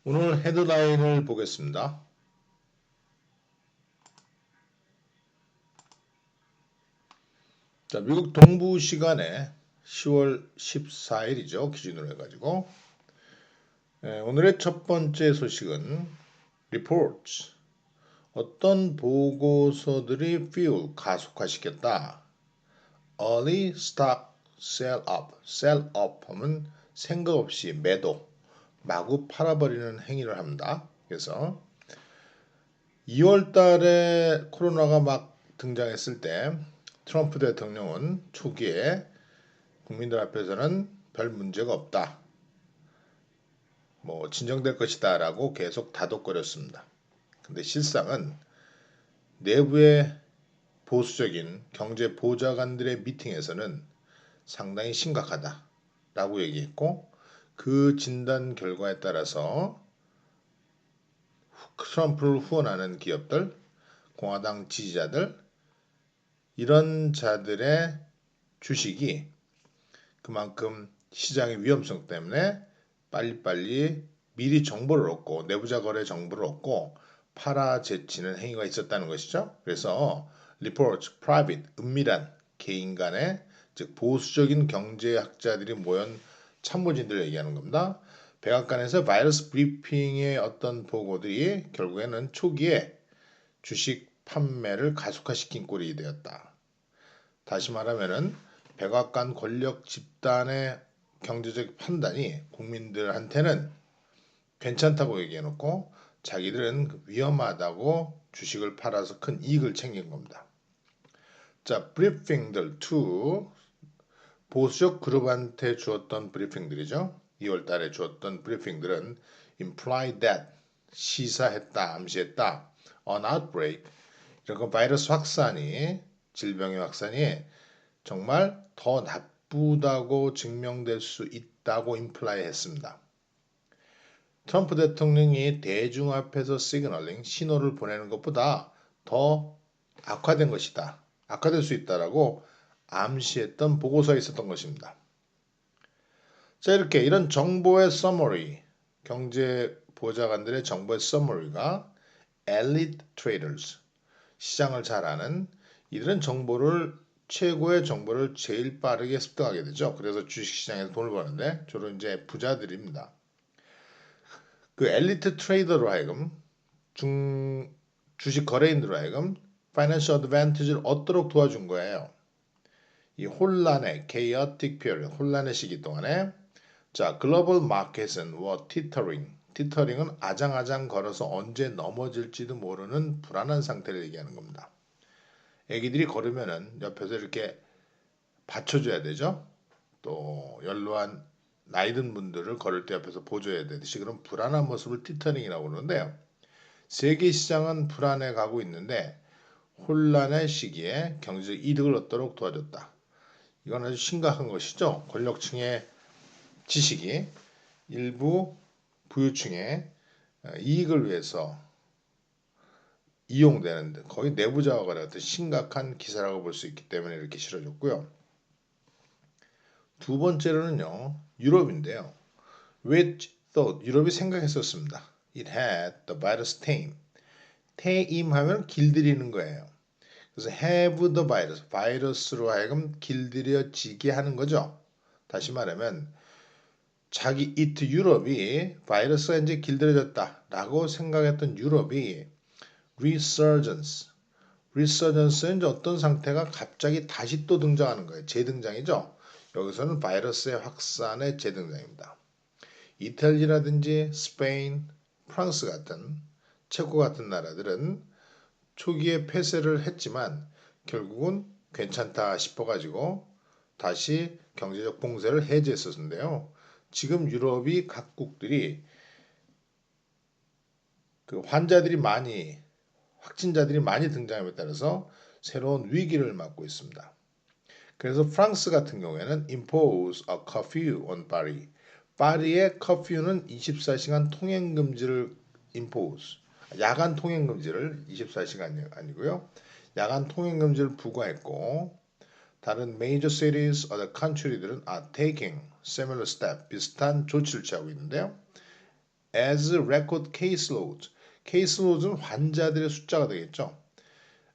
오늘 헤드라인을 보겠습니다. 자, 미국 동부 시간에 10월 14일이죠. 기준으로 해가지고. 오늘의 첫 번째 소식은 reports. 어떤 보고서들이 fuel 가속화시켰다. early stock sell up. sell up 하면 생각 없이 매도, 마구 팔아버리는 행위를 합니다. 그래서 2월 달에 코로나가 막 등장했을 때 트럼프 대통령은 초기에 국민들 앞에서는 별 문제가 없다. 진정될 것이다라고 계속 다독거렸습니다. 근데 실상은 내부의 보수적인 경제 보좌관들의 미팅에서는 상당히 심각하다라고 얘기했고 그 진단 결과에 따라서 트럼프를 후원하는 기업들, 공화당 지지자들 이런 자들의 주식이 그만큼 시장의 위험성 때문에 빨리빨리 미리 정보를 얻고 내부자 거래 정보를 얻고 팔아제치는 행위가 있었다는 것이죠. 그래서 reports, private, 은밀한 개인 간의 즉 보수적인 경제학자들이 모인 참모진들을 얘기하는 겁니다. 백악관에서 바이러스 브리핑의 어떤 보고들이 결국에는 초기에 주식 판매를 가속화시킨 꼴이 되었다. 다시 말하면은 백악관 권력 집단의 경제적 판단이 국민들한테는 괜찮다고 얘기해놓고 자기들은 위험하다고 주식을 팔아서 큰 이익을 챙긴 겁니다. 자, 브리핑들 2 보수적 그룹한테 주었던 브리핑들이죠. 2월 달에 주었던 브리핑들은 imply that 시사했다, 암시했다, an outbreak 이런 바이러스 확산이 질병의 확산이 정말 더 나쁘다고 증명될 수 있다고 임플라이 했습니다. 트럼프 대통령이 대중 앞에서 시그널링, 신호를 보내는 것보다 더 악화된 것이다. 악화될 수 있다라고 암시했던 보고서에 있었던 것입니다. 자, 이렇게 이런 정보의 서머리, 경제 보좌관들의 정보의 서머리가 엘리트 트레이더스, 시장을 잘 아는 이들은 최고의 정보를 제일 빠르게 습득하게 되죠. 그래서 주식시장에서 돈을 버는데 주로 이제 부자들입니다. 그 엘리트 트레이더로 하여금 주식 거래인들로 하여금 파이낸셜 어드밴티지를 얻도록 도와준 거예요. 이 혼란의 chaotic period, 혼란의 시기 동안에 자, 글로벌 마켓은 티터링은 아장아장 걸어서 언제 넘어질지도 모르는 불안한 상태를 얘기하는 겁니다. 애기들이 걸으면은 옆에서 이렇게 받쳐줘야 되죠. 또 연로한 나이든 분들을 걸을 때 옆에서 보조해야 되듯이 그런 불안한 모습을 티터링이라고 그러는데요. 세계 시장은 불안해 가고 있는데 혼란의 시기에 경제적 이득을 얻도록 도와줬다. 이건 아주 심각한 것이죠. 권력층의 지식이 일부 부유층의 이익을 위해서 이용되는데 거의 내부자와 같은 심각한 기사라고 볼 수 있기 때문에 이렇게 실어줬고요. 두 번째로는요. 유럽인데요. Which thought 유럽이 생각했었습니다. It had the virus tame. 테임하면 길들이는 거예요. 그래서 have the virus, 바이러스로 하여금 길들여지게 하는 거죠. 다시 말하면 자기 유럽이 바이러스가 이제 길들여졌다라고 생각했던 유럽이 resurgence는 이제 어떤 상태가 갑자기 다시 또 등장하는 거예요. 재등장이죠. 여기서는 바이러스의 확산의 재등장입니다. 이탈리아라든지 스페인, 프랑스 같은 체코 같은 나라들은 초기에 폐쇄를 했지만 결국은 괜찮다 싶어가지고 다시 경제적 봉쇄를 해제했었는데요. 지금 유럽이 각국들이 그 확진자들이 많이 등장함에 따라서 새로운 위기를 맞고 있습니다. 그래서 프랑스 같은 경우에는 impose a curfew on Paris. 파리의 커퓨는 24시간 통행 금지를 impose. 야간 통행 금지를 24시간이 아니고요. 야간 통행 금지를 부과했고 다른 major cities, other country들은 are taking similar step 비슷한 조치를 취하고 있는데요. as record caseload. caseload은 환자들의 숫자가 되겠죠.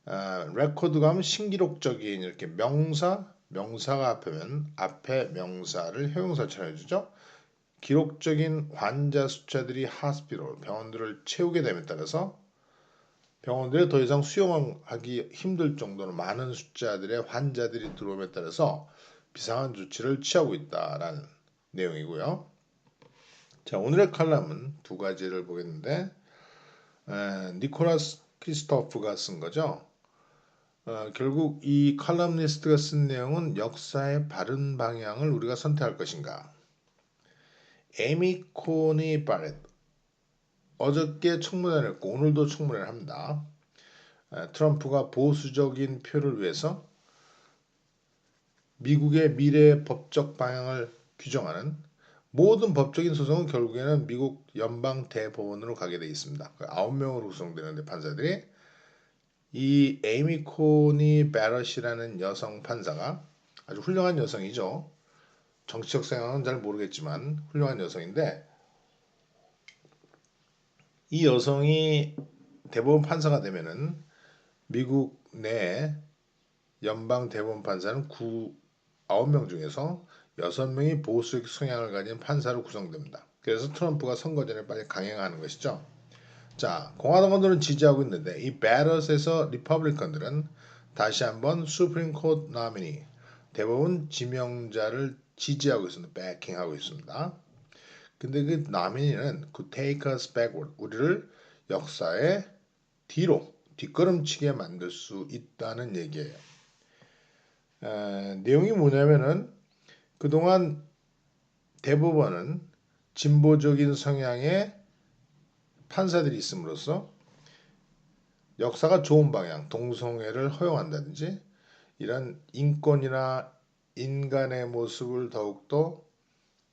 record가 하면 신기록적인 이렇게 명사가 앞에면 앞에 명사를 형용사처럼 해주죠. 기록적인 환자 숫자들이 hospital, 병원들을 채우게 됨에 따라서 병원들에 더 이상 수용하기 힘들 정도로 많은 숫자들의 환자들이 들어옴에 따라서 비상한 조치를 취하고 있다라는 내용이고요. 자, 오늘의 칼럼은 두 가지를 보겠는데 니콜라스 크리스토프가 쓴 거죠. 결국 이 칼럼니스트가 쓴 내용은 역사의 바른 방향을 우리가 선택할 것인가. 에미 코니 바렛 어저께 청문회를 했고 오늘도 청문회를 합니다. 트럼프가 보수적인 표를 위해서 미국의 미래 법적 방향을 규정하는 모든 법적인 소송은 결국에는 미국 연방 대법원으로 가게 되어 있습니다. 9명으로 구성되는데 판사들이 이 에이미 코니 베럿이라는 여성 판사가 아주 훌륭한 여성이죠. 정치적 성향은 잘 모르겠지만 훌륭한 여성인데 이 여성이 대법원 판사가 되면은 미국 내 연방 대법원 판사는 9명 중에서 6명이 보수적 성향을 가진 판사로 구성됩니다. 그래서 트럼프가 선거 전에 빨리 강행하는 것이죠. 자, 공화당원들은 지지하고 있는데 이 베럿에서 리퍼블리컨들은 다시 한번 수프림 코트 노미니 대법원 지명자를 지지하고 있습니다. 백킹하고 있습니다. 근데 그 노미니는 could take us backward 우리를 역사의 뒤로 뒷걸음치게 만들 수 있다는 얘기예요. 내용이 뭐냐면은 그동안 대법원은 진보적인 성향의 판사들이 있음으로써 역사가 좋은 방향, 동성애를 허용한다든지 이런 인권이나 인간의 모습을 더욱더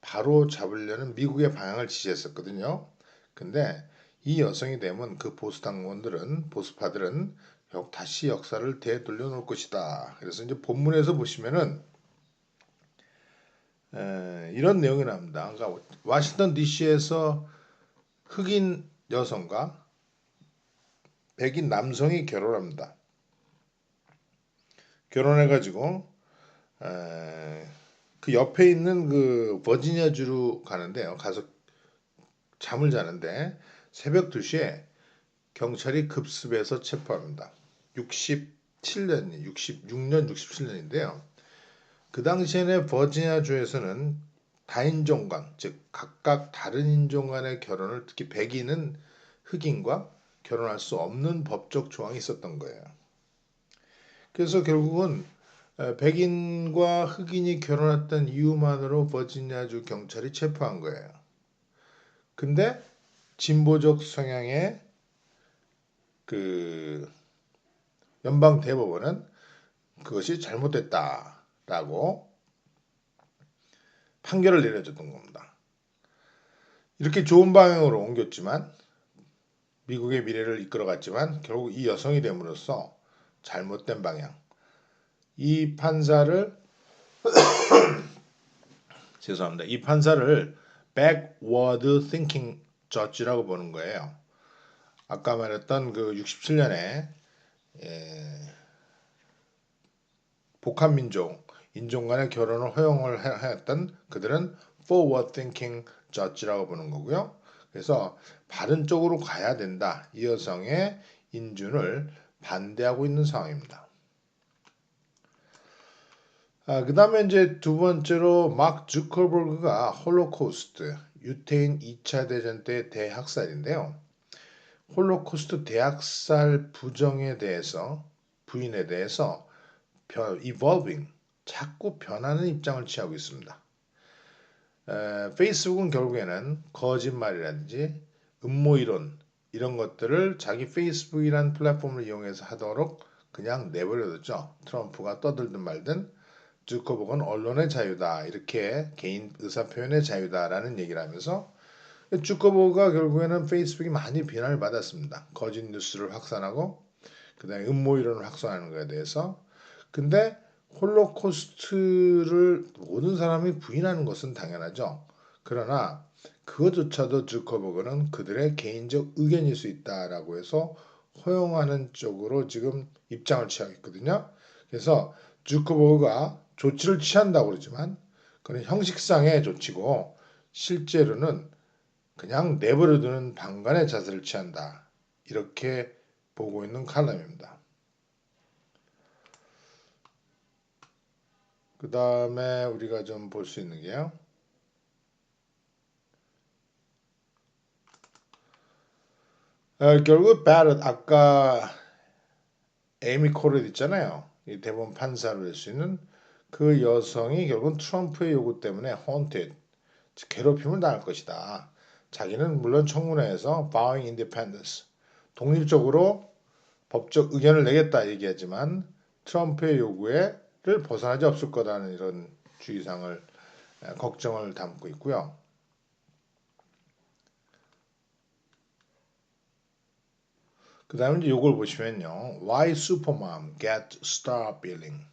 바로 잡으려는 미국의 방향을 지지했었거든요. 근데 이 여성이 되면 그 보수파들은 결국 다시 역사를 되돌려 놓을 것이다. 그래서 이제 본문에서 보시면은 이런 내용이 나옵니다. 그러니까 워싱턴 DC에서 흑인 여성과 백인 남성이 결혼합니다. 결혼해가지고 그 옆에 있는 그 버지니아주로 가는데요. 가서 잠을 자는데 새벽 2시에 경찰이 급습해서 체포합니다. 66년, 67년인데요. 그 당시에는 버지니아주에서는 다인종 간, 즉 각각 다른 인종 간의 결혼을 특히 백인은 흑인과 결혼할 수 없는 법적 조항이 있었던 거예요. 그래서 결국은 백인과 흑인이 결혼했던 이유만으로 버지니아주 경찰이 체포한 거예요. 근데 진보적 성향의 그 연방 대법원은 그것이 잘못됐다라고 판결을 내려줬던 겁니다. 이렇게 좋은 방향으로 옮겼지만 미국의 미래를 이끌어갔지만 결국 이 여성이 됨으로써 잘못된 방향. 이 판사를 죄송합니다. 이 판사를 backward thinking judge라고 보는 거예요. 아까 말했던 그 67년에 복합민족 인종 간의 결혼을 허용을 하였던 그들은 forward thinking judge라고 보는 거고요. 그래서 바른 쪽으로 가야 된다. 이 여성의 인준을 반대하고 있는 상황입니다. 그 다음에 이제 두 번째로 막 주커버그가 홀로코스트, 유태인 2차 대전 때 대학살인데요. 홀로코스트 대학살 부인에 대해서 evolving, 자꾸 변하는 입장을 취하고 있습니다. 페이스북은 결국에는 거짓말이라든지 음모이론 이런 것들을 자기 페이스북이라는 플랫폼을 이용해서 하도록 그냥 내버려뒀죠. 트럼프가 떠들든 말든 주커버그는 언론의 자유다 이렇게 개인 의사표현의 자유다라는 얘기를 하면서 주커버그가 결국에는 페이스북이 많이 비난을 받았습니다. 거짓 뉴스를 확산하고 그다음에 음모이론을 확산하는 것에 대해서. 근데 홀로코스트를 모든 사람이 부인하는 것은 당연하죠. 그러나 그것조차도 주커버그는 그들의 개인적 의견일 수 있다라고 해서 허용하는 쪽으로 지금 입장을 취하고 있거든요. 그래서 주커버그가 조치를 취한다고 그러지만 그건 형식상의 조치고 실제로는 그냥 내버려두는 방관의 자세를 취한다. 이렇게 보고 있는 칼럼입니다. 그 다음에 우리가 좀 볼 수 있는 게요. 결국 바렛 아까 에이미 코렛 있잖아요. 이 대법원 판사로 될 수 있는 그 여성이 결국은 트럼프의 요구 때문에 haunted, 괴롭힘을 당할 것이다. 자기는 물론 청문회에서 vowing independence, 독립적으로 법적 의견을 내겠다 얘기하지만 트럼프의 요구에를 벗어나지 없을 거라는 이런 주의상을 걱정을 담고 있고요. 그 다음에 이제 요걸 보시면요. Why Supermom get star billing?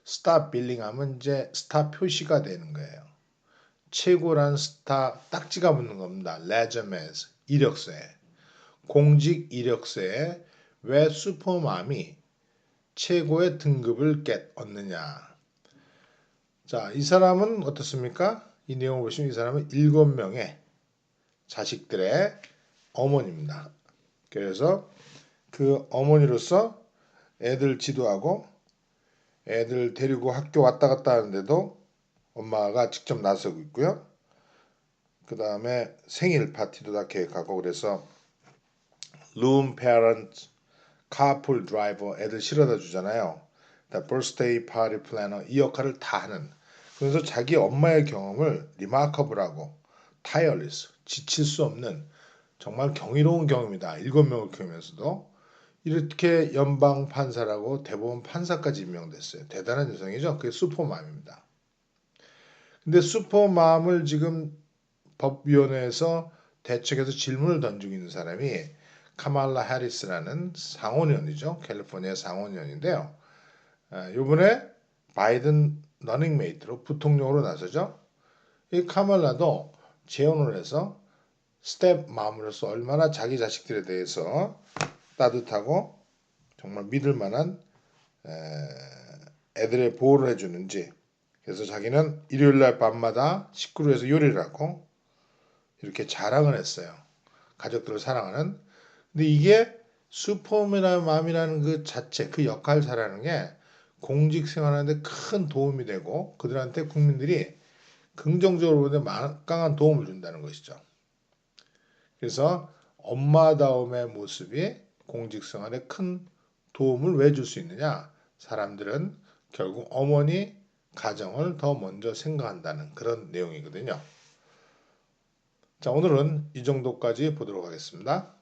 스타 빌링 하면 이제 스타 표시가 되는 거예요. 최고란 스타 딱지가 붙는 겁니다. 레저메스, 이력서에. 공직 이력서에 왜 슈퍼맘이 최고의 등급을 얻느냐. 자, 이 사람은 어떻습니까? 이 내용을 보시면 이 사람은 7명의 자식들의 어머니입니다. 그래서 그 어머니로서 애들 지도하고 애들 데리고 학교 왔다 갔다 하는데도 엄마가 직접 나서고 있고요. 그 다음에 생일 파티도 다 계획하고 그래서 room parent, carpool driver 애들 실어다 주잖아요. birthday party planner 이 역할을 다 하는. 그래서 자기 엄마의 경험을 remarkable하고 tireless, 지칠 수 없는 정말 경이로운 경험이다. 7명을 키우면서도 이렇게 연방 판사라고 대법원 판사까지 임명됐어요. 대단한 여성이죠. 그게 슈퍼맘입니다. 근데 슈퍼맘을 지금 법위원회에서 대책에서 질문을 던지고 있는 사람이 카말라 해리스라는 상원의원이죠. 캘리포니아 상원의원인데요. 이번에 바이든 러닝메이트로 부통령으로 나서죠. 이 카말라도 재혼을 해서 스텝맘으로서 얼마나 자기 자식들에 대해서 따뜻하고 정말 믿을 만한 애들의 보호를 해주는지 그래서 자기는 일요일날 밤마다 식구로해서 요리를 하고 이렇게 자랑을 했어요. 가족들을 사랑하는. 근데 이게 슈퍼맘이라는 그 자체, 그 역할을 잘하는 게 공직 생활하는데 큰 도움이 되고 그들한테 국민들이 긍정적으로 보는데 막강한 도움을 준다는 것이죠. 그래서 엄마다움의 모습이 공직 생활에 큰 도움을 왜 줄 수 있느냐? 사람들은 결국 어머니 가정을 더 먼저 생각한다는 그런 내용이거든요. 자, 오늘은 이 정도까지 보도록 하겠습니다.